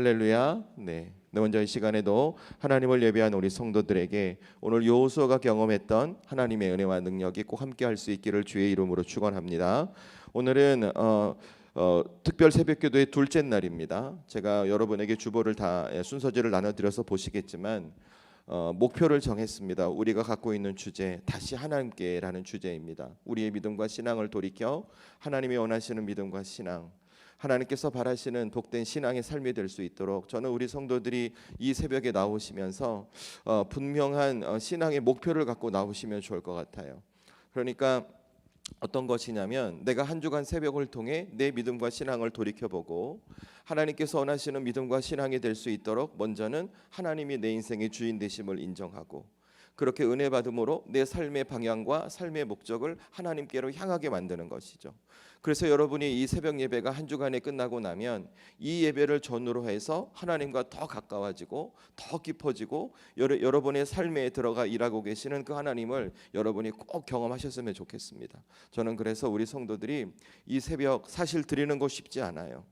할렐루야. 먼저 이 시간에도 하나님을 예배한 우리 성도들에게 오늘 여호수아가 경험했던 하나님의 은혜와 능력이 꼭 함께할 수 있기를 주의 이름으로 축원합니다. 오늘은 특별 새벽기도의 둘째 날입니다. 제가 여러분에게 주보를 다 순서지를 나눠드려서 보시겠지만 목표를 정했습니다. 우리가 갖고 있는 주제, 다시 하나님께라는 주제입니다. 우리의 믿음과 신앙을 돌이켜 하나님이 원하시는 믿음과 신앙, 하나님께서 바라시는 복된 신앙의 삶이 될 수 있도록 저는 우리 성도들이 이 새벽에 나오시면서 분명한 신앙의 목표를 갖고 나오시면 좋을 것 같아요. 그러니까 어떤 것이냐면, 내가 한 주간 새벽을 통해 내 믿음과 신앙을 돌이켜보고 하나님께서 원하시는 믿음과 신앙이 될 수 있도록 먼저는 하나님이 내 인생의 주인 되심을 인정하고, 그렇게 은혜 받음으로 내 삶의 방향과 삶의 목적을 하나님께로 향하게 만드는 것이죠. 그래서 여러분이 이 새벽 예배가 한 주간에 끝나고 나면 이 예배를 전후로 해서 하나님과 더 가까워지고 더 깊어지고 여러분의 삶에 들어가 일하고 계시는 그 하나님을 여러분이 꼭 경험하셨으면 좋겠습니다. 저는 그래서 우리 성도들이 이 새벽 사실 드리는 거 쉽지 않아요.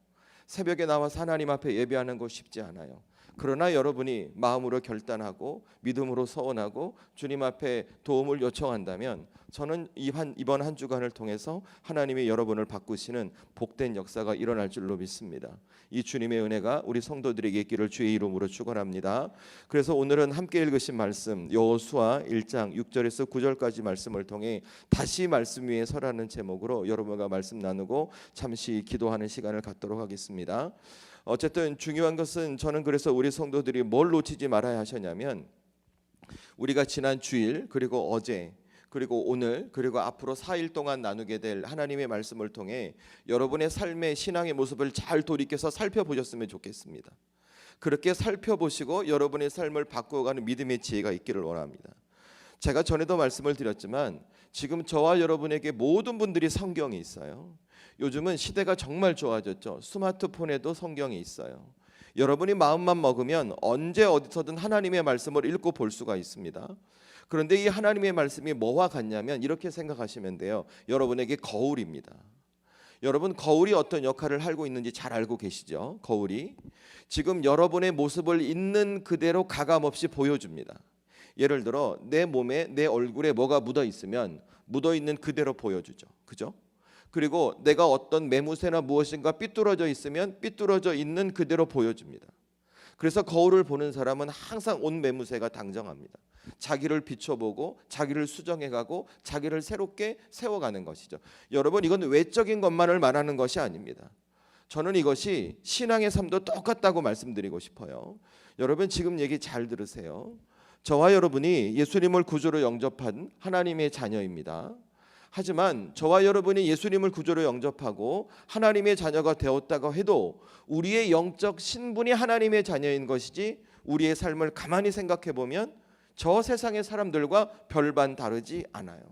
새벽에 나와서 하나님 앞에 예배하는 거 쉽지 않아요. 그러나 여러분이 마음으로 결단하고 믿음으로 서원하고 주님 앞에 도움을 요청한다면 저는 이번 한 주간을 통해서 하나님이 여러분을 바꾸시는 복된 역사가 일어날 줄로 믿습니다. 이 주님의 은혜가 우리 성도들에게 있기를 주의 이름으로 축원합니다. 그래서 오늘은 함께 읽으신 말씀 여호수아 1장 6절에서 9절까지 말씀을 통해 다시 말씀 위에 서라는 제목으로 여러분과 말씀 나누고 잠시 기도하는 시간을 갖도록 하겠습니다. 어쨌든 중요한 것은, 저는 그래서 우리 성도들이 뭘 놓치지 말아야 하셨냐면, 우리가 지난 주일 그리고 어제 그리고 오늘 그리고 앞으로 4일 동안 나누게 될 하나님의 말씀을 통해 여러분의 삶의 신앙의 모습을 잘 돌이켜서 살펴보셨으면 좋겠습니다. 그렇게 살펴보시고 여러분의 삶을 바꾸어가는 믿음의 지혜가 있기를 원합니다. 제가 전에도 말씀을 드렸지만 지금 저와 여러분에게 모든 분들이 성경이 있어요. 요즘은 시대가 정말 좋아졌죠. 스마트폰에도 성경이 있어요. 여러분이 마음만 먹으면 언제 어디서든 하나님의 말씀을 읽고 볼 수가 있습니다. 그런데 이 하나님의 말씀이 뭐와 같냐면 이렇게 생각하시면 돼요. 여러분에게 거울입니다. 여러분, 거울이 어떤 역할을 하고 있는지 잘 알고 계시죠? 거울이 지금 여러분의 모습을 있는 그대로 가감없이 보여줍니다. 예를 들어 내 몸에, 내 얼굴에 뭐가 묻어 있으면 묻어 있는 그대로 보여주죠. 그죠? 그리고 내가 어떤 매무새나 무엇인가 삐뚤어져 있으면 삐뚤어져 있는 그대로 보여줍니다. 그래서 거울을 보는 사람은 항상 온 매무새가 당정합니다. 자기를 비춰보고 자기를 수정해가고 자기를 새롭게 세워가는 것이죠. 여러분, 이건 외적인 것만을 말하는 것이 아닙니다. 저는 이것이 신앙의 삶도 똑같다고 말씀드리고 싶어요. 여러분, 지금 얘기 잘 들으세요. 저와 여러분이 예수님을 구주로 영접한 하나님의 자녀입니다. 하지만 저와 여러분이 예수님을 구주로 영접하고 하나님의 자녀가 되었다고 해도 우리의 영적 신분이 하나님의 자녀인 것이지, 우리의 삶을 가만히 생각해 보면 저 세상의 사람들과 별반 다르지 않아요.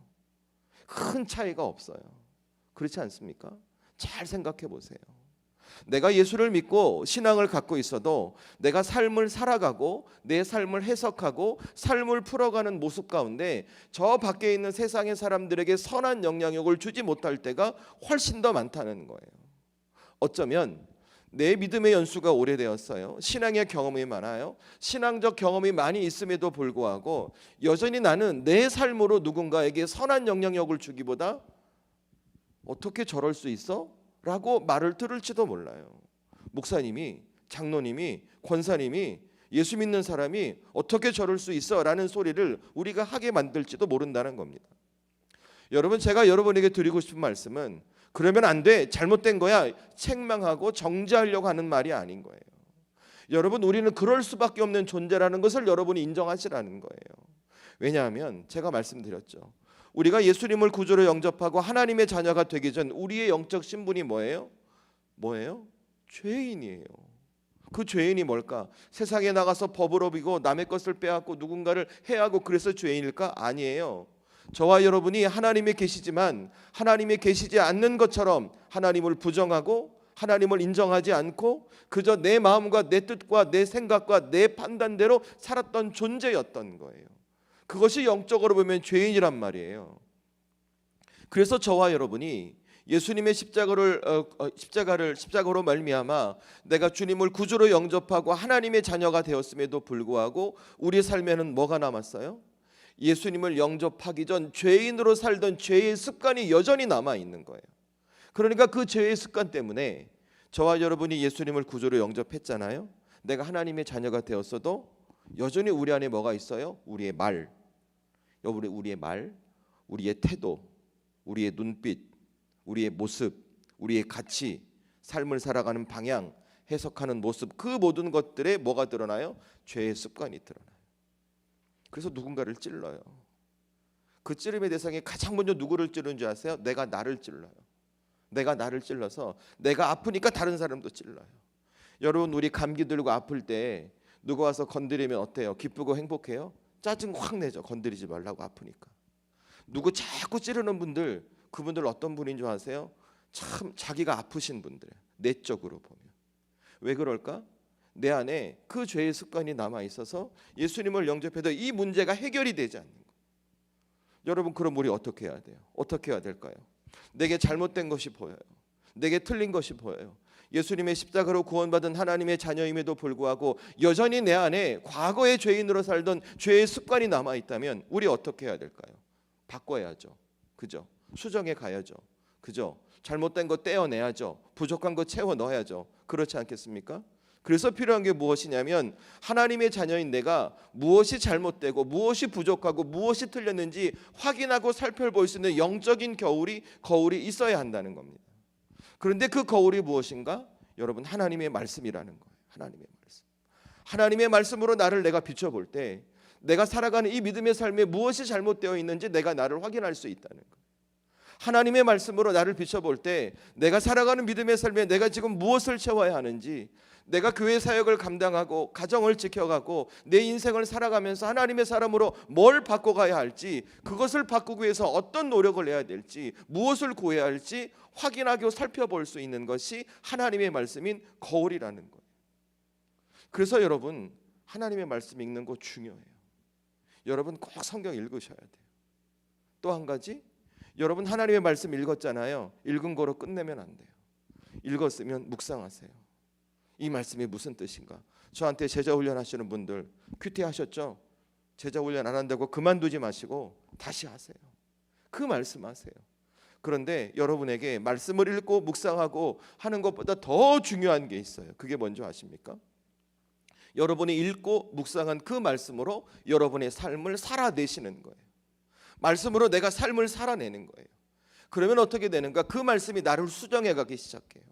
큰 차이가 없어요. 그렇지 않습니까? 잘 생각해 보세요. 내가 예수를 믿고 신앙을 갖고 있어도 내가 삶을 살아가고 내 삶을 해석하고 삶을 풀어가는 모습 가운데 저 밖에 있는 세상의 사람들에게 선한 영향력을 주지 못할 때가 훨씬 더 많다는 거예요. 어쩌면 내 믿음의 연수가 오래되었어요. 신앙의 경험이 많아요. 신앙적 경험이 많이 있음에도 불구하고 여전히 나는 내 삶으로 누군가에게 선한 영향력을 주기보다 어떻게 저럴 수 있어? 라고 말을 들을지도 몰라요. 목사님이, 장로님이, 권사님이, 예수 믿는 사람이 어떻게 저럴 수 있어? 라는 소리를 우리가 하게 만들지도 모른다는 겁니다. 여러분, 제가 여러분에게 드리고 싶은 말씀은 그러면 안 돼, 잘못된 거야, 책망하고 정죄하려고 하는 말이 아닌 거예요. 여러분, 우리는 그럴 수밖에 없는 존재라는 것을 여러분이 인정하시라는 거예요. 왜냐하면 제가 말씀드렸죠. 우리가 예수님을 구주로 영접하고 하나님의 자녀가 되기 전 우리의 영적 신분이 뭐예요? 죄인이에요. 그 죄인이 뭘까? 세상에 나가서 법을 어기고 남의 것을 빼앗고 누군가를 해하고 그래서 죄인일까? 아니에요. 저와 여러분이 하나님이 계시지만 하나님이 계시지 않는 것처럼 하나님을 부정하고 하나님을 인정하지 않고 그저 내 마음과 내 뜻과 내 생각과 내 판단대로 살았던 존재였던 거예요. 그것이 영적으로 보면 죄인이란 말이에요. 그래서 저와 여러분이 예수님의 십자가로 말미암아 내가 주님을 구주로 영접하고 하나님의 자녀가 되었음에도 불구하고 우리 삶에는 뭐가 남았어요? 예수님을 영접하기 전 죄인으로 살던 죄의 습관이 여전히 남아 있는 거예요. 그러니까 그 죄의 습관 때문에 저와 여러분이 예수님을 구주로 영접했잖아요. 내가 하나님의 자녀가 되었어도 여전히 우리 안에 뭐가 있어요? 우리의 말, 우리의 태도, 우리의 눈빛, 우리의 모습, 우리의 가치, 삶을 살아가는 방향, 해석하는 모습, 그 모든 것들에 뭐가 드러나요? 죄의 습관이 드러나요. 그래서 누군가를 찔러요. 그 찌름의 대상이 가장 먼저 누구를 찌르는 줄 아세요? 내가 나를 찔러요. 내가 나를 찔러서 내가 아프니까 다른 사람도 찔러요. 여러분, 우리 감기 들고 아플 때 누가 와서 건드리면 어때요? 기쁘고 행복해요? 짜증 확 내죠. 건드리지 말라고 아프니까. 누구 자꾸 찌르는 분들, 그분들 어떤 분인 줄 아세요? 참 자기가 아프신 분들, 내적으로 보면. 왜 그럴까? 내 안에 그 죄의 습관이 남아 있어서 예수님을 영접해도 이 문제가 해결이 되지 않는 거예요. 여러분, 그럼 우리 어떻게 해야 돼요? 어떻게 해야 될까요? 내게 잘못된 것이 보여요. 내게 틀린 것이 보여요. 예수님의 십자가로 구원받은 하나님의 자녀임에도 불구하고 여전히 내 안에 과거의 죄인으로 살던 죄의 습관이 남아 있다면 우리 어떻게 해야 될까요? 바꿔야죠. 그죠? 수정해 가야죠. 그죠? 잘못된 거 떼어내야죠. 부족한 거 채워 넣어야죠. 그렇지 않겠습니까? 그래서 필요한 게 무엇이냐면 하나님의 자녀인 내가 무엇이 잘못되고 무엇이 부족하고 무엇이 틀렸는지 확인하고 살펴볼 수 있는 영적인 거울이 있어야 한다는 겁니다. 그런데 그 거울이 무엇인가? 여러분, 하나님의 말씀이라는 거예요. 하나님의 말씀. 하나님의 말씀으로 나를 내가 비춰볼 때 내가 살아가는 이 믿음의 삶에 무엇이 잘못되어 있는지 내가 나를 확인할 수 있다는 거예요. 하나님의 말씀으로 나를 비춰볼 때 내가 살아가는 믿음의 삶에 내가 지금 무엇을 채워야 하는지, 내가 교회 사역을 감당하고 가정을 지켜가고 내 인생을 살아가면서 하나님의 사람으로 뭘 바꿔가야 할지, 그것을 바꾸기 위해서 어떤 노력을 해야 될지, 무엇을 구해야 할지 확인하고 살펴볼 수 있는 것이 하나님의 말씀인 거울이라는 거예요. 그래서 여러분, 하나님의 말씀 읽는 거 중요해요. 여러분 꼭 성경 읽으셔야 돼요. 또 한 가지, 여러분 하나님의 말씀 읽었잖아요. 읽은 거로 끝내면 안 돼요. 읽었으면 묵상하세요. 이 말씀이 무슨 뜻인가? 저한테 제자 훈련 하시는 분들 큐티하셨죠? 제자 훈련 안 한다고 그만두지 마시고 다시 하세요. 그 말씀 하세요. 그런데 여러분에게 말씀을 읽고 묵상하고 하는 것보다 더 중요한 게 있어요. 그게 뭔지 아십니까? 여러분이 읽고 묵상한 그 말씀으로 여러분의 삶을 살아내시는 거예요. 말씀으로 내가 삶을 살아내는 거예요. 그러면 어떻게 되는가? 그 말씀이 나를 수정해 가기 시작해요.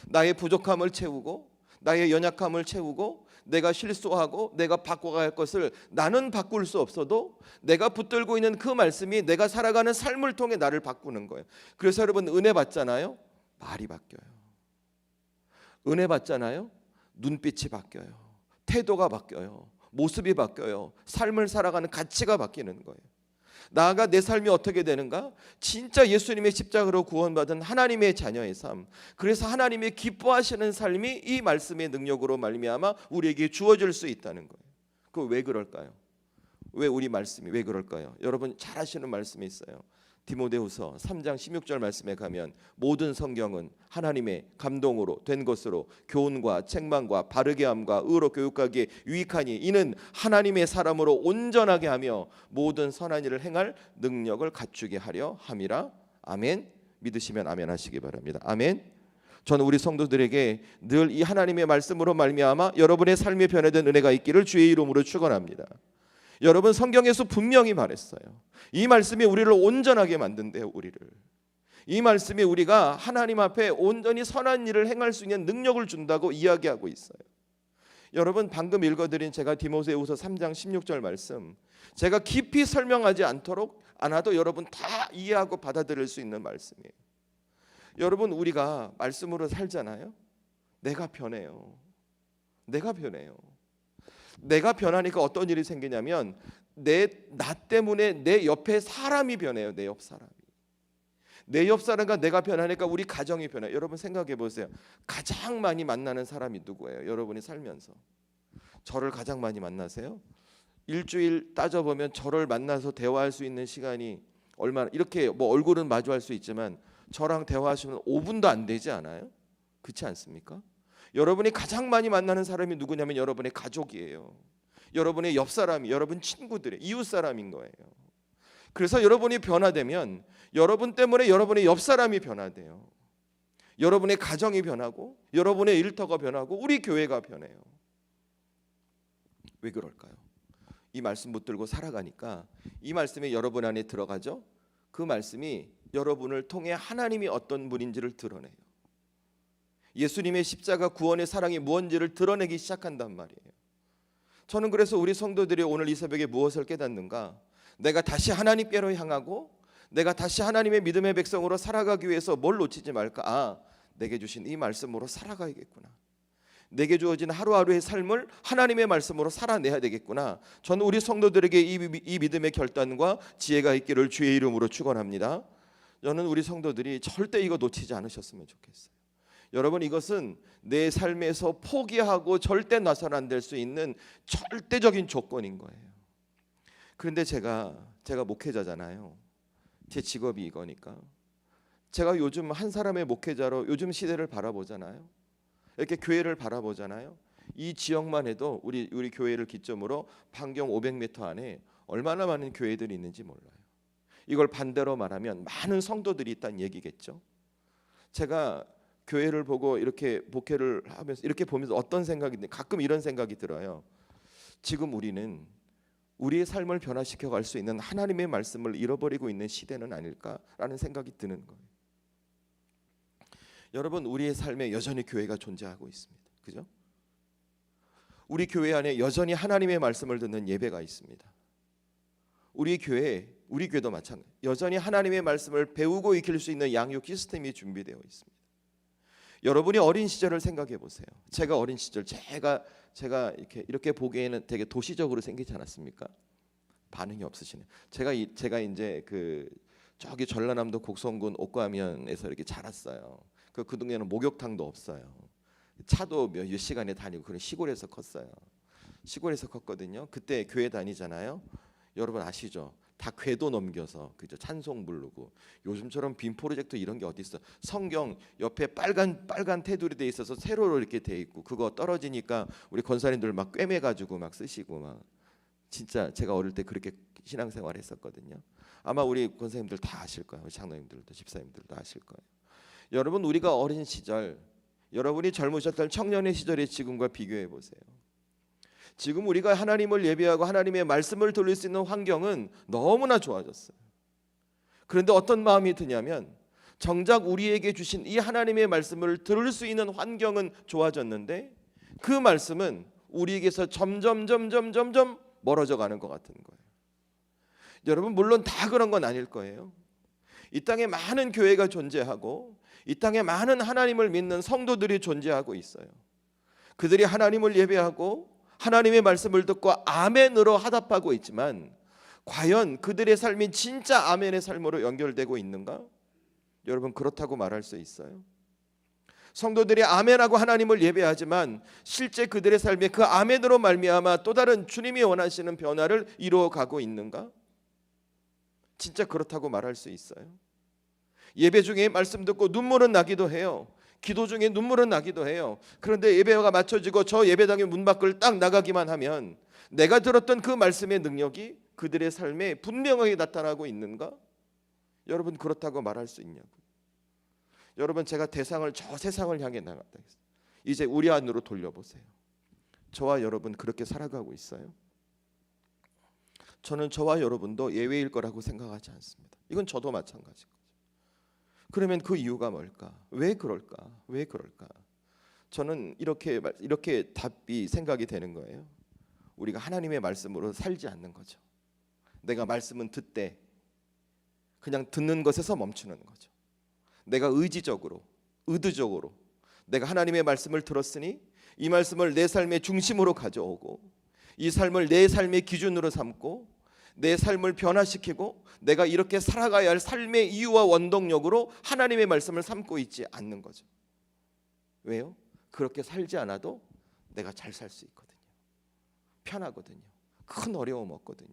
나의 부족함을 채우고 나의 연약함을 채우고 내가 실수하고 내가 바꿔야 할 것을 나는 바꿀 수 없어도 내가 붙들고 있는 그 말씀이 내가 살아가는 삶을 통해 나를 바꾸는 거예요. 그래서 여러분, 은혜 받잖아요. 말이 바뀌어요. 은혜 받잖아요. 눈빛이 바뀌어요. 태도가 바뀌어요. 모습이 바뀌어요. 삶을 살아가는 가치가 바뀌는 거예요. 나아가 내 삶이 어떻게 되는가? 진짜 예수님의 십자가로 구원받은 하나님의 자녀의 삶, 그래서 하나님이 기뻐하시는 삶이 이 말씀의 능력으로 말미암아 우리에게 주어질 수 있다는 거예요. 그 왜 그럴까요? 왜 우리 말씀이 왜 그럴까요? 여러분 잘 아시는 말씀이 있어요. 디모데후서 3장 16절 말씀에 가면 모든 성경은 하나님의 감동으로 된 것으로 교훈과 책망과 바르게 함과 의로 교육하기에 유익하니 이는 하나님의 사람으로 온전하게 하며 모든 선한 일을 행할 능력을 갖추게 하려 함이라. 아멘. 믿으시면 아멘 하시기 바랍니다. 아멘. 저는 우리 성도들에게 늘 이 하나님의 말씀으로 말미암아 여러분의 삶이 변화된 은혜가 있기를 주의 이름으로 축원합니다. 여러분, 성경에서 분명히 말했어요. 이 말씀이 우리를 온전하게 만든대요. 이 말씀이 우리가 하나님 앞에 온전히 선한 일을 행할 수 있는 능력을 준다고 이야기하고 있어요. 여러분, 방금 읽어드린 제가 디모데후서 3장 16절 말씀, 제가 깊이 설명하지 않아도 여러분 다 이해하고 받아들일 수 있는 말씀이에요. 여러분, 우리가 말씀으로 살잖아요. 내가 변해요. 내가 변하니까 어떤 일이 생기냐면 나 때문에 내 옆에 사람이 변해요. 내 옆 사람과 내가 변하니까 우리 가정이 변해요. 여러분 생각해 보세요. 가장 많이 만나는 사람이 누구예요? 여러분이 살면서 저를 가장 많이 만나세요? 일주일 따져보면 저를 만나서 대화할 수 있는 시간이 얼마나, 이렇게 뭐 얼굴은 마주할 수 있지만 저랑 대화하시면 5분도 안 되지 않아요? 그렇지 않습니까? 여러분이 가장 많이 만나는 사람이 누구냐면 여러분의 가족이에요. 여러분의 옆 사람이, 여러분 친구들의 이웃 사람인 거예요. 그래서 여러분이 변화되면 여러분 때문에 여러분의 옆 사람이 변화돼요. 여러분의 가정이 변하고 여러분의 일터가 변하고 우리 교회가 변해요. 왜 그럴까요? 이 말씀 붙들고 살아가니까 이 말씀이 여러분 안에 들어가죠. 그 말씀이 여러분을 통해 하나님이 어떤 분인지를 드러내요. 예수님의 십자가 구원의 사랑이 무엇인지를 드러내기 시작한단 말이에요. 저는 그래서 우리 성도들이 오늘 이 새벽에 무엇을 깨닫는가? 내가 다시 하나님께로 향하고 내가 다시 하나님의 믿음의 백성으로 살아가기 위해서 뭘 놓치지 말까? 내게 주신 이 말씀으로 살아가야겠구나. 내게 주어진 하루하루의 삶을 하나님의 말씀으로 살아내야 되겠구나. 저는 우리 성도들에게 이 믿음의 결단과 지혜가 있기를 주의 이름으로 축원합니다. 저는 우리 성도들이 절대 이거 놓치지 않으셨으면 좋겠어요. 여러분, 이것은 내 삶에서 포기하고 절대 놔서는 안 될 수 있는 절대적인 조건인 거예요. 그런데 제가 목회자잖아요. 제 직업이 이거니까 제가 요즘 한 사람의 목회자로 요즘 시대를 바라보잖아요. 이렇게 교회를 바라보잖아요. 이 지역만 해도 우리 교회를 기점으로 반경 500m 안에 얼마나 많은 교회들이 있는지 몰라요. 이걸 반대로 말하면 많은 성도들이 있다는 얘기겠죠. 제가 교회를 보고 이렇게 목회를 하면서 이렇게 보면서 어떤 생각이 가끔 이런 생각이 들어요. 지금 우리는 우리의 삶을 변화시켜 갈 수 있는 하나님의 말씀을 잃어버리고 있는 시대는 아닐까라는 생각이 드는 거예요. 여러분, 우리의 삶에 여전히 교회가 존재하고 있습니다. 그죠? 우리 교회 안에 여전히 하나님의 말씀을 듣는 예배가 있습니다. 우리 교회도 마찬가지. 여전히 하나님의 말씀을 배우고 익힐 수 있는 양육 시스템이 준비되어 있습니다. 여러분이 어린 시절을 생각해 보세요. 제가 어린 시절 제가 이렇게 보기에는 되게 도시적으로 생기지 않았습니까? 반응이 없으시네요. 제가 이제 저기 전라남도 곡성군 옥과면에서 이렇게 자랐어요. 그 동네는 목욕탕도 없어요. 차도 몇 시간에 다니고 그런 시골에서 컸어요. 시골에서 컸거든요. 그때 교회 다니잖아요. 여러분 아시죠? 다 궤도 넘겨서 그죠? 찬송 부르고. 요즘처럼 빔 프로젝터 이런 게 어디 있어? 성경 옆에 빨간 테두리 돼 있어서 세로로 이렇게 돼 있고 그거 떨어지니까 우리 권사님들 막 꿰매 가지고 막 쓰시고 막. 진짜 제가 어릴 때 그렇게 신앙생활 했었거든요. 아마 우리 권사님들 다 아실 거예요. 우리 장로님들도 집사님들도 아실 거예요. 여러분, 우리가 어린 시절, 여러분이 젊으셨던 청년의 시절의 지금과 비교해 보세요. 지금 우리가 하나님을 예배하고 하나님의 말씀을 들을 수 있는 환경은 너무나 좋아졌어요. 그런데 어떤 마음이 드냐면 정작 우리에게 주신 이 하나님의 말씀을 들을 수 있는 환경은 좋아졌는데 그 말씀은 우리에게서 점점 멀어져 가는 것 같은 거예요. 여러분, 물론 다 그런 건 아닐 거예요. 이 땅에 많은 교회가 존재하고 이 땅에 많은 하나님을 믿는 성도들이 존재하고 있어요. 그들이 하나님을 예배하고 하나님의 말씀을 듣고 아멘으로 화답하고 있지만 과연 그들의 삶이 진짜 아멘의 삶으로 연결되고 있는가? 여러분, 그렇다고 말할 수 있어요? 성도들이 아멘하고 하나님을 예배하지만 실제 그들의 삶에 그 아멘으로 말미암아 또 다른 주님이 원하시는 변화를 이루어가고 있는가? 진짜 그렇다고 말할 수 있어요? 예배 중에 말씀 듣고 눈물은 나기도 해요. 기도 중에 눈물은 나기도 해요. 그런데 예배가 마쳐지고 저 예배당의 문 밖을 딱 나가기만 하면 내가 들었던 그 말씀의 능력이 그들의 삶에 분명하게 나타나고 있는가? 여러분, 그렇다고 말할 수 있냐고요. 여러분, 제가 대상을 저 세상을 향해 나갔다 했어요. 이제 우리 안으로 돌려보세요. 저와 여러분 그렇게 살아가고 있어요? 저는 저와 여러분도 예외일 거라고 생각하지 않습니다. 이건 저도 마찬가지고. 그러면 그 이유가 뭘까? 왜 그럴까? 왜 그럴까? 저는 이렇게 답이 생각이 되는 거예요. 우리가 하나님의 말씀으로 살지 않는 거죠. 내가 말씀은 듣되 그냥 듣는 것에서 멈추는 거죠. 내가 의도적으로 내가 하나님의 말씀을 들었으니 이 말씀을 내 삶의 중심으로 가져오고 이 삶을 내 삶의 기준으로 삼고 내 삶을 변화시키고 내가 이렇게 살아가야 할 삶의 이유와 원동력으로 하나님의 말씀을 삼고 있지 않는 거죠. 왜요? 그렇게 살지 않아도 내가 잘 살 수 있거든요. 편하거든요. 큰 어려움 없거든요.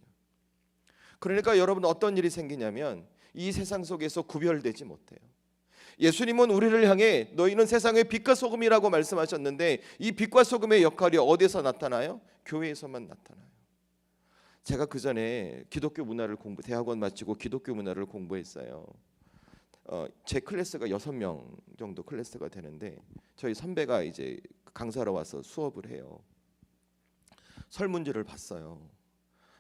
그러니까 여러분, 어떤 일이 생기냐면 이 세상 속에서 구별되지 못해요. 예수님은 우리를 향해 너희는 세상의 빛과 소금이라고 말씀하셨는데 이 빛과 소금의 역할이 어디서 나타나요? 교회에서만 나타나요. 제가 그 전에 기독교 문화를 대학원 마치고 기독교 문화를 공부했어요. 제 클래스가 6명 정도 클래스가 되는데 저희 선배가 이제 강사로 와서 수업을 해요. 설문지를 봤어요.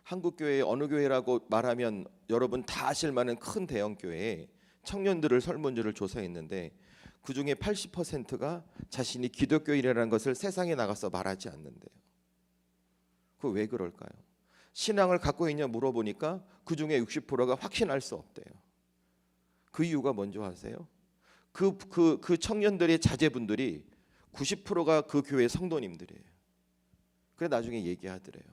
한국 교회 어느 교회라고 말하면 여러분 다 아실 만한 큰 대형 교회에 청년들을 설문지를 조사했는데 그 중에 80%가 자신이 기독교인이라는 것을 세상에 나가서 말하지 않는데요. 그 왜 그럴까요? 신앙을 갖고 있냐 물어보니까 그 중에 60%가 확신할 수 없대요. 그 이유가 뭔지 아세요? 그 청년들의 자제분들이 90%가 그 교회 성도님들이에요. 그래 나중에 얘기하더래요.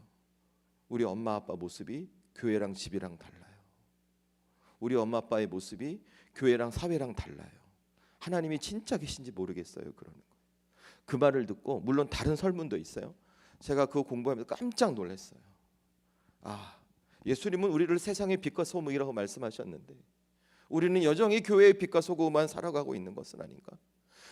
우리 엄마 아빠 모습이 교회랑 집이랑 달라요. 우리 엄마 아빠의 모습이 교회랑 사회랑 달라요. 하나님이 진짜 계신지 모르겠어요. 그러는 거예요. 그 말을 듣고 물론 다른 설문도 있어요. 제가 그거 공부하면서 깜짝 놀랐어요. 예수님은 우리를 세상의 빛과 소금이라고 말씀하셨는데 우리는 여전히 교회의 빛과 소금만 살아가고 있는 것은 아닌가?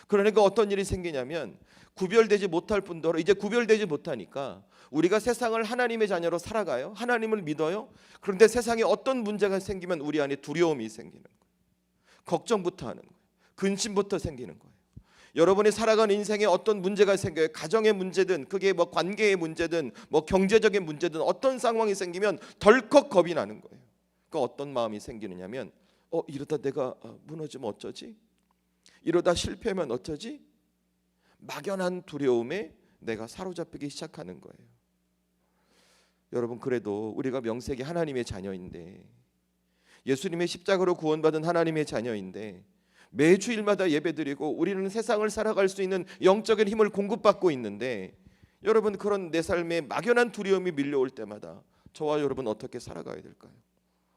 그러니까 어떤 일이 생기냐면 구별되지 못할 뿐더러 이제 구별되지 못하니까 우리가 세상을 하나님의 자녀로 살아가요. 하나님을 믿어요. 그런데 세상에 어떤 문제가 생기면 우리 안에 두려움이 생기는 거예요. 걱정부터 하는 거예요. 근심부터 생기는 거예요. 여러분이 살아가는 인생에 어떤 문제가 생겨요. 가정의 문제든 그게 뭐 관계의 문제든 뭐 경제적인 문제든 어떤 상황이 생기면 덜컥 겁이 나는 거예요. 그러니까 어떤 마음이 생기느냐면 이러다 내가 무너지면 어쩌지? 이러다 실패하면 어쩌지? 막연한 두려움에 내가 사로잡히기 시작하는 거예요. 여러분 그래도 우리가 명색이 하나님의 자녀인데 예수님의 십자가로 구원받은 하나님의 자녀인데 매주일마다 예배드리고 우리는 세상을 살아갈 수 있는 영적인 힘을 공급받고 있는데 여러분 그런 내 삶에 막연한 두려움이 밀려올 때마다 저와 여러분 어떻게 살아가야 될까요?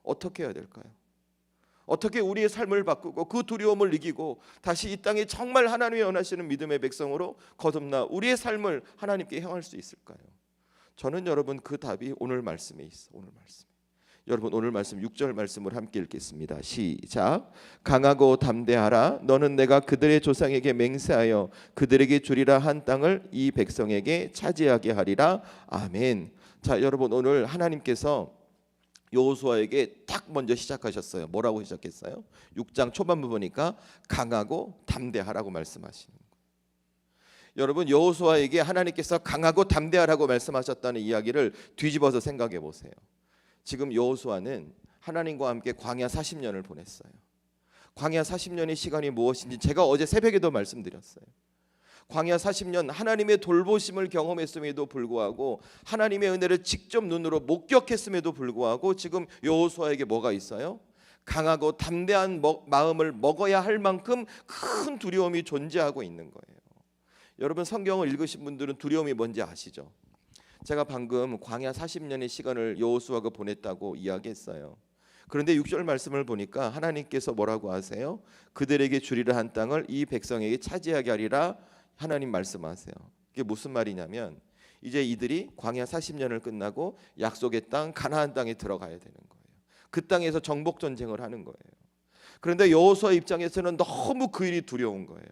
어떻게 해야 될까요? 어떻게 우리의 삶을 바꾸고 그 두려움을 이기고 다시 이 땅에 정말 하나님의 원하시는 믿음의 백성으로 거듭나 우리의 삶을 하나님께 향할 수 있을까요? 저는 여러분 그 답이 오늘 말씀에 있어. 오늘 말씀. 여러분 오늘 말씀 6절 말씀을 함께 읽겠습니다. 시작. 강하고 담대하라. 너는 내가 그들의 조상에게 맹세하여 그들에게 주리라 한 땅을 이 백성에게 차지하게 하리라. 아멘. 자, 여러분 오늘 하나님께서 여호수아에게 딱 먼저 시작하셨어요. 뭐라고 시작했어요? 6장 초반부 보니까 강하고 담대하라고 말씀하시는 거예요. 여러분 여호수아에게 하나님께서 강하고 담대하라고 말씀하셨다는 이야기를 뒤집어서 생각해 보세요. 지금 여호수아는 하나님과 함께 광야 40년을 보냈어요. 광야 40년의 시간이 무엇인지 제가 어제 새벽에도 말씀드렸어요. 광야 40년 하나님의 돌보심을 경험했음에도 불구하고 하나님의 은혜를 직접 눈으로 목격했음에도 불구하고 지금 여호수아에게 뭐가 있어요? 강하고 담대한 마음을 먹어야 할 만큼 큰 두려움이 존재하고 있는 거예요. 여러분 성경을 읽으신 분들은 두려움이 뭔지 아시죠? 제가 방금 광야 40년의 시간을 여호수아가 보냈다고 이야기했어요. 그런데 6절 말씀을 보니까 하나님께서 뭐라고 하세요? 그들에게 주리라 한 땅을 이 백성에게 차지하게 하리라 하나님 말씀하세요. 이게 무슨 말이냐면 이제 이들이 광야 40년을 끝나고 약속의 땅 가나안 땅에 들어가야 되는 거예요. 그 땅에서 정복 전쟁을 하는 거예요. 그런데 여호수아 입장에서는 너무 그 일이 두려운 거예요.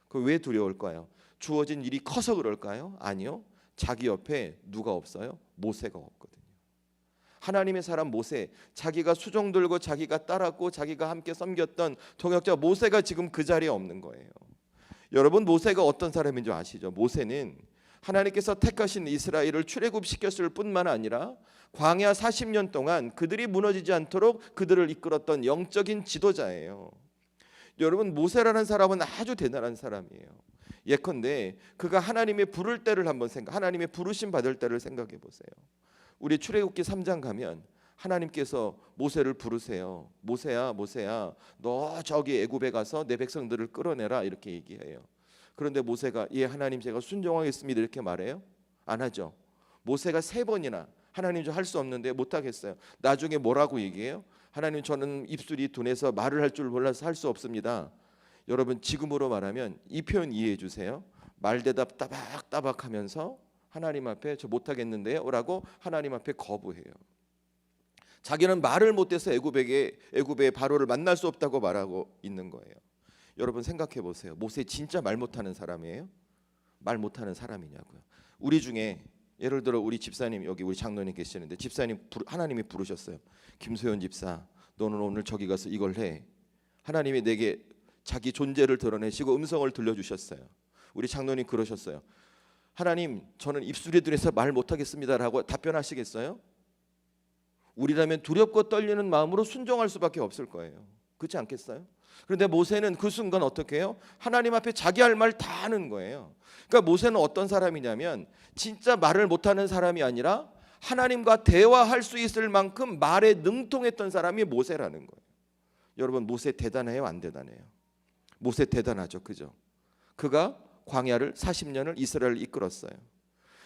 그 왜 두려울까요? 주어진 일이 커서 그럴까요? 아니요. 자기 옆에 누가 없어요? 모세가 없거든요. 하나님의 사람 모세, 자기가 수종 들고 자기가 따랐고 자기가 함께 섬겼던 동역자 모세가 지금 그 자리에 없는 거예요. 여러분 모세가 어떤 사람인 줄 아시죠? 모세는 하나님께서 택하신 이스라엘을 출애굽시켰을 뿐만 아니라 광야 40년 동안 그들이 무너지지 않도록 그들을 이끌었던 영적인 지도자예요. 여러분 모세라는 사람은 아주 대단한 사람이에요. 예컨대 그가 하나님의 부를 때를 한번 하나님의 부르심 받을 때를 생각해 보세요. 우리 출애굽기 3장 가면 하나님께서 모세를 부르세요. 모세야 모세야 너 저기 애굽에 가서 내 백성들을 끌어내라 이렇게 얘기해요. 그런데 모세가 예 하나님 제가 순종하겠습니다 이렇게 말해요? 안 하죠. 모세가 3번이나 하나님 저 할 수 없는데 못하겠어요. 나중에 뭐라고 얘기해요? 하나님 저는 입술이 둔해서 말을 할 줄 몰라서 할 수 없습니다. 여러분 지금으로 말하면 이 표현 이해해 주세요. 말대답 따박따박하면서 하나님 앞에 저 못하겠는데요 라고 하나님 앞에 거부해요. 자기는 말을 못해서 애굽의 바로를 만날 수 없다고 말하고 있는 거예요. 여러분 생각해 보세요. 모세 진짜 말 못하는 사람이에요? 말 못하는 사람이냐고요. 우리 중에 예를 들어 우리 집사님, 여기 우리 장로님 계시는데 집사님 하나님이 부르셨어요. 김소연 집사, 너는 오늘 저기 가서 이걸 해. 하나님이 내게 자기 존재를 드러내시고 음성을 들려주셨어요. 우리 장로님 그러셨어요. 하나님, 저는 입술에 들여서 말 못하겠습니다라고 답변하시겠어요? 우리라면 두렵고 떨리는 마음으로 순종할 수밖에 없을 거예요. 그렇지 않겠어요? 그런데 모세는 그 순간 어떻게 해요? 하나님 앞에 자기 할 말 다 하는 거예요. 그러니까 모세는 어떤 사람이냐면 진짜 말을 못하는 사람이 아니라 하나님과 대화할 수 있을 만큼 말에 능통했던 사람이 모세라는 거예요. 여러분, 모세 대단해요, 안 대단해요? 모세 대단하죠, 그죠? 그가 광야를 40년을 이스라엘을 이끌었어요.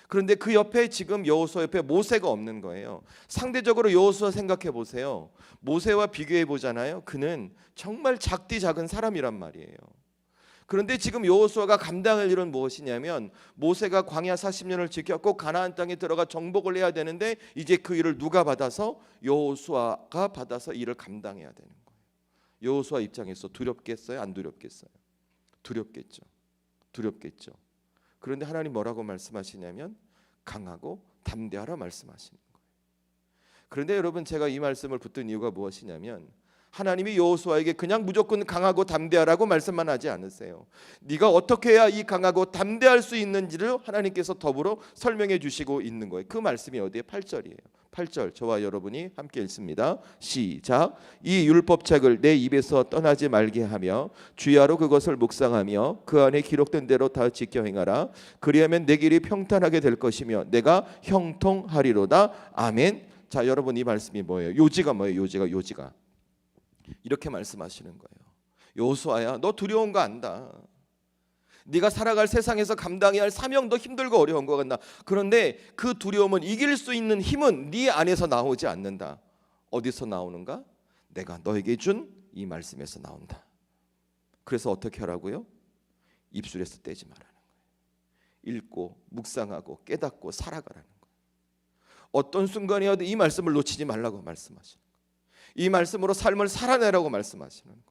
그런데 그 옆에 지금 여호수아 옆에 모세가 없는 거예요. 상대적으로 여호수아 생각해 보세요. 모세와 비교해 보잖아요. 그는 정말 작디 작은 사람이란 말이에요. 그런데 지금 여호수아가 감당할 일은 무엇이냐면 모세가 광야 40년을 지켰고 가나안 땅에 들어가 정복을 해야 되는데 이제 그 일을 누가 받아서? 여호수아가 받아서 일을 감당해야 되는 거예요. 여호수아 입장에서 두렵겠어요? 안 두렵겠어요? 두렵겠죠. 두렵겠죠. 그런데 하나님 뭐라고 말씀하시냐면 강하고 담대하라 말씀하시는 거예요. 그런데 여러분, 제가 이 말씀을 붙든 이유가 무엇이냐면 하나님이 여호수아에게 그냥 무조건 강하고 담대하라고 말씀만 하지 않으세요. 네가 어떻게 해야 이 강하고 담대할 수 있는지를 하나님께서 더불어 설명해 주시고 있는 거예요. 그 말씀이 어디에? 8절이에요. 8절 저와 여러분이 함께 읽습니다. 시작. 이 율법책을 내 입에서 떠나지 말게 하며 주야로 그것을 묵상하며 그 안에 기록된 대로 다 지켜 행하라. 그리하면 내 길이 평탄하게 될 것이며 내가 형통하리로다. 아멘. 자, 여러분, 이 말씀이 뭐예요? 요지가 뭐예요? 요지가 이렇게 말씀하시는 거예요. 여호수아야, 너 두려운 거 안다. 네가 살아갈 세상에서 감당해야 할 사명도 힘들고 어려운 것 같나. 그런데 그 두려움은 이길 수 있는 힘은 네 안에서 나오지 않는다. 어디서 나오는가? 내가 너에게 준 이 말씀에서 나온다. 그래서 어떻게 하라고요? 입술에서 떼지 말라는 거예요. 읽고 묵상하고 깨닫고 살아가라는 거예요. 어떤 순간이어도 이 말씀을 놓치지 말라고 말씀하시는 거예요. 이 말씀으로 삶을 살아내라고 말씀하시는 거예요.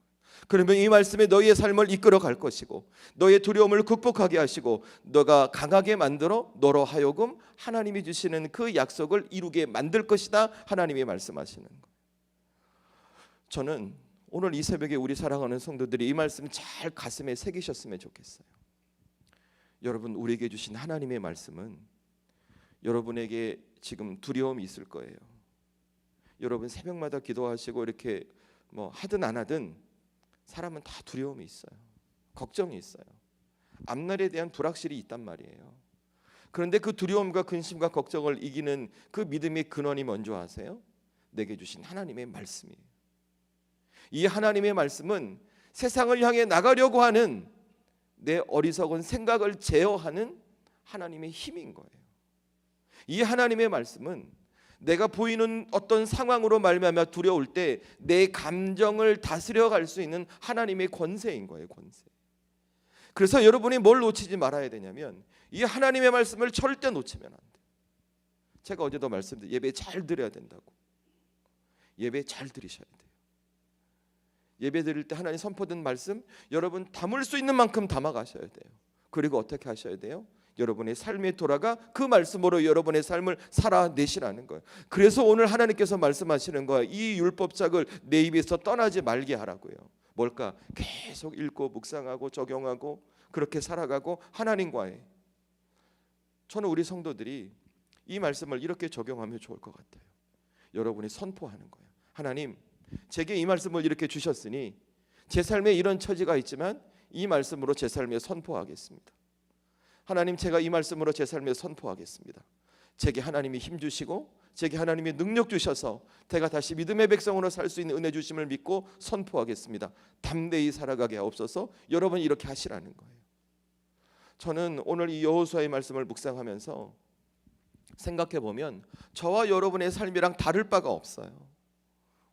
그러면 이 말씀이 너희의 삶을 이끌어 갈 것이고 너의 두려움을 극복하게 하시고 너가 강하게 만들어 너로 하여금 하나님이 주시는 그 약속을 이루게 만들 것이다. 하나님이 말씀하시는 거예요. 저는 오늘 이 새벽에 우리 사랑하는 성도들이 이 말씀 잘 가슴에 새기셨으면 좋겠어요. 여러분, 우리에게 주신 하나님의 말씀은 여러분에게 지금 두려움이 있을 거예요. 여러분 새벽마다 기도하시고 이렇게 뭐 하든 안 하든 사람은 다 두려움이 있어요. 걱정이 있어요. 앞날에 대한 불확실이 있단 말이에요. 그런데 그 두려움과 근심과 걱정을 이기는 그 믿음의 근원이 뭔지 아세요? 내게 주신 하나님의 말씀이에요. 이 하나님의 말씀은 세상을 향해 나가려고 하는 내 어리석은 생각을 제어하는 하나님의 힘인 거예요. 이 하나님의 말씀은 내가 보이는 어떤 상황으로 말미암아 두려울 때 내 감정을 다스려 갈 수 있는 하나님의 권세인 거예요. 권세. 그래서 여러분이 뭘 놓치지 말아야 되냐면 이 하나님의 말씀을 절대 놓치면 안 돼요. 제가 어제도 말씀드린 예배 잘 드려야 된다고. 예배 잘 드리셔야 돼요. 예배 드릴 때 하나님 선포된 말씀 여러분 담을 수 있는 만큼 담아 가셔야 돼요. 그리고 어떻게 하셔야 돼요? 여러분의 삶에 돌아가 그 말씀으로 여러분의 삶을 살아내시라는 거예요. 그래서 오늘 하나님께서 말씀하시는 거예요. 이 율법책을 내 입에서 떠나지 말게 하라고요. 뭘까? 계속 읽고 묵상하고 적용하고 그렇게 살아가고 하나님과의. 저는 우리 성도들이 이 말씀을 이렇게 적용하면 좋을 것 같아요. 여러분이 선포하는 거예요. 하나님, 제게 이 말씀을 이렇게 주셨으니 제 삶에 이런 처지가 있지만 이 말씀으로 제 삶에 선포하겠습니다. 하나님, 제가 이 말씀으로 제 삶에 선포하겠습니다. 제게 하나님이 힘 주시고 제게 하나님이 능력 주셔서 제가 다시 믿음의 백성으로 살 수 있는 은혜 주심을 믿고 선포하겠습니다. 담대히 살아가게 하옵소서. 여러분 이렇게 하시라는 거예요. 저는 오늘 이 여호수아의 말씀을 묵상하면서 생각해 보면 저와 여러분의 삶이랑 다를 바가 없어요.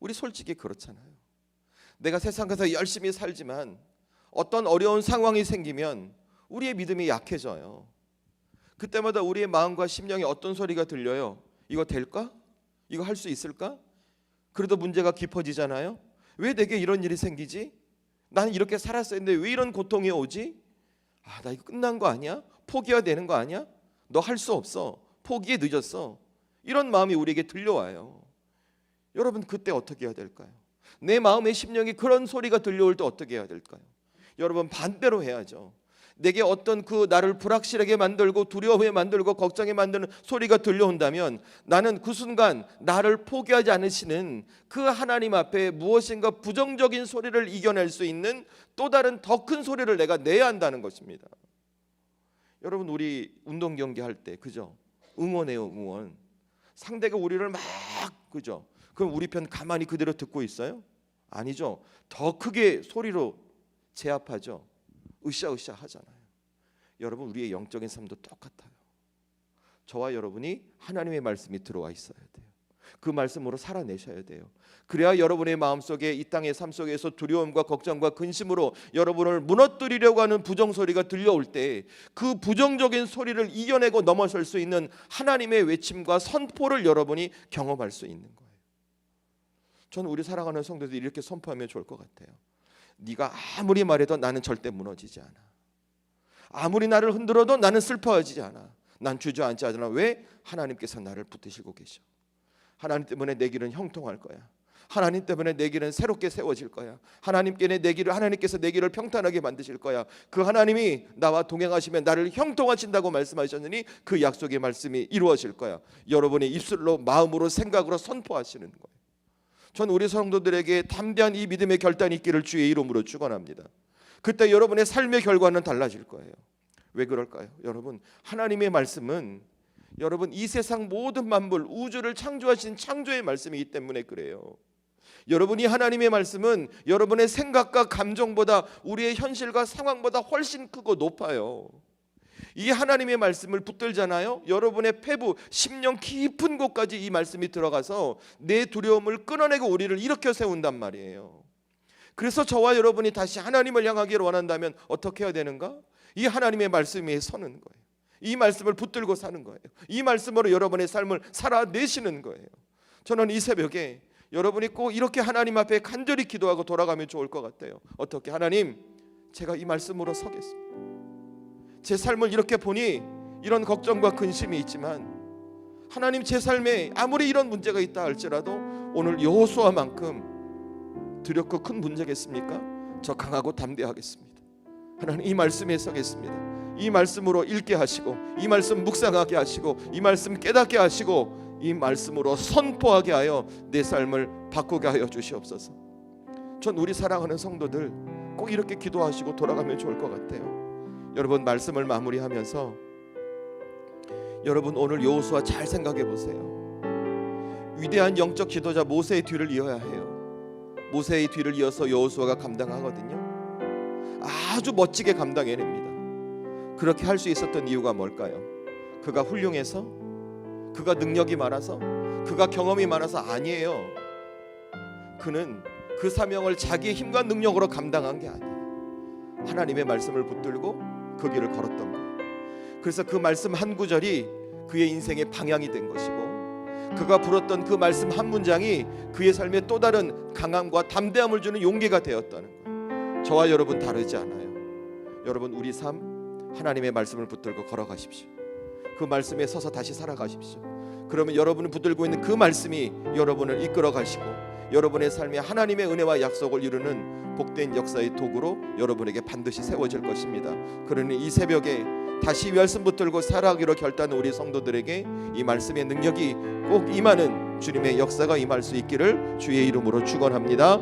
우리 솔직히 그렇잖아요. 내가 세상에서 열심히 살지만 어떤 어려운 상황이 생기면 우리의 믿음이 약해져요. 그때마다 우리의 마음과 심령에 어떤 소리가 들려요? 이거 될까? 이거 할 수 있을까? 그래도 문제가 깊어지잖아요. 왜 내게 이런 일이 생기지? 나는 이렇게 살았어야 했는데 왜 이런 고통이 오지? 나 이거 끝난 거 아니야? 포기해야 되는 거 아니야? 너 할 수 없어. 포기에 늦었어. 이런 마음이 우리에게 들려와요. 여러분, 그때 어떻게 해야 될까요? 내 마음의 심령이 그런 소리가 들려올 때 어떻게 해야 될까요? 여러분, 반대로 해야죠. 내게 어떤 그 나를 불확실하게 만들고 두려워하게 만들고 걱정에 만드는 소리가 들려온다면 나는 그 순간 나를 포기하지 않으시는 그 하나님 앞에 무엇인가 부정적인 소리를 이겨낼 수 있는 또 다른 더 큰 소리를 내가 내야 한다는 것입니다. 여러분, 우리 운동 경기 할 때 그죠? 응원해요, 응원. 상대가 우리를 막 그죠? 그럼 우리 편 가만히 그대로 듣고 있어요? 아니죠. 더 크게 소리로 제압하죠. 으쌰으쌰 하잖아요. 여러분, 우리의 영적인 삶도 똑같아요. 저와 여러분이 하나님의 말씀이 들어와 있어야 돼요. 그 말씀으로 살아내셔야 돼요. 그래야 여러분의 마음속에 이 땅의 삶 속에서 두려움과 걱정과 근심으로 여러분을 무너뜨리려고 하는 부정소리가 들려올 때 그 부정적인 소리를 이겨내고 넘어설 수 있는 하나님의 외침과 선포를 여러분이 경험할 수 있는 거예요. 저는 우리 사랑하는 성도들이 이렇게 선포하면 좋을 것 같아요. 네가 아무리 말해도 나는 절대 무너지지 않아. 아무리 나를 흔들어도 나는 슬퍼하지 않아. 난 주저앉지 않아. 왜? 하나님께서 나를 붙드시고 계셔. 하나님 때문에 내 길은 형통할 거야. 하나님 때문에 내 길은 새롭게 세워질 거야. 하나님께서 내 길을 평탄하게 만드실 거야. 그 하나님이 나와 동행하시면 나를 형통하신다고 말씀하셨느니 그 약속의 말씀이 이루어질 거야. 여러분의 입술로 마음으로 생각으로 선포하시는 거예요. 전 우리 성도들에게 담대한 이 믿음의 결단이 있기를 주의 이름으로 축원합니다. 그때 여러분의 삶의 결과는 달라질 거예요. 왜 그럴까요? 여러분, 하나님의 말씀은 여러분 이 세상 모든 만물 우주를 창조하신 창조의 말씀이기 때문에 그래요. 여러분이 하나님의 말씀은 여러분의 생각과 감정보다 우리의 현실과 상황보다 훨씬 크고 높아요. 이 하나님의 말씀을 붙들잖아요. 여러분의 폐부, 심령 깊은 곳까지 이 말씀이 들어가서 내 두려움을 끊어내고 우리를 일으켜 세운단 말이에요. 그래서 저와 여러분이 다시 하나님을 향하기를 원한다면 어떻게 해야 되는가? 이 하나님의 말씀 위에 서는 거예요. 이 말씀을 붙들고 사는 거예요. 이 말씀으로 여러분의 삶을 살아내시는 거예요. 저는 이 새벽에 여러분이 꼭 이렇게 하나님 앞에 간절히 기도하고 돌아가면 좋을 것 같아요. 어떻게? 하나님, 제가 이 말씀으로 서겠습니다. 제 삶을 이렇게 보니 이런 걱정과 근심이 있지만 하나님, 제 삶에 아무리 이런 문제가 있다 할지라도 오늘 여호수아만큼 두렵고 큰 문제겠습니까? 저 강하고 담대하겠습니다. 하나님, 이 말씀에 서겠습니다. 이 말씀으로 읽게 하시고 이 말씀 묵상하게 하시고 이 말씀 깨닫게 하시고 이 말씀으로 선포하게 하여 내 삶을 바꾸게 하여 주시옵소서. 전 우리 사랑하는 성도들 꼭 이렇게 기도하시고 돌아가면 좋을 것 같아요. 여러분, 말씀을 마무리하면서 여러분 오늘 여호수아 잘 생각해 보세요. 위대한 영적 지도자 모세의 뒤를 이어야 해요. 모세의 뒤를 이어서 여호수아가 감당하거든요. 아주 멋지게 감당해냅니다. 그렇게 할 수 있었던 이유가 뭘까요? 그가 훌륭해서? 그가 능력이 많아서? 그가 경험이 많아서? 아니에요. 그는 그 사명을 자기의 힘과 능력으로 감당한 게 아니에요. 하나님의 말씀을 붙들고 그 길을 걸었던 거예요. 그래서 그 말씀 한 구절이 그의 인생의 방향이 된 것이고 그가 불었던 그 말씀 한 문장이 그의 삶에 또 다른 강함과 담대함을 주는 용기가 되었다는 거예요. 저와 여러분 다르지 않아요. 여러분, 우리 삶 하나님의 말씀을 붙들고 걸어가십시오. 그 말씀에 서서 다시 살아가십시오. 그러면 여러분이 붙들고 있는 그 말씀이 여러분을 이끌어 가시고 여러분의 삶에 하나님의 은혜와 약속을 이루는 복된 역사의 도구로 여러분에게 반드시 세워질 것입니다. 그러니 이 새벽에 다시 이 말씀 붙들고 살아가기로 결단한 우리 성도들에게 이 말씀의 능력이 꼭 임하는 주님의 역사가 임할 수 있기를 주의 이름으로 축원합니다.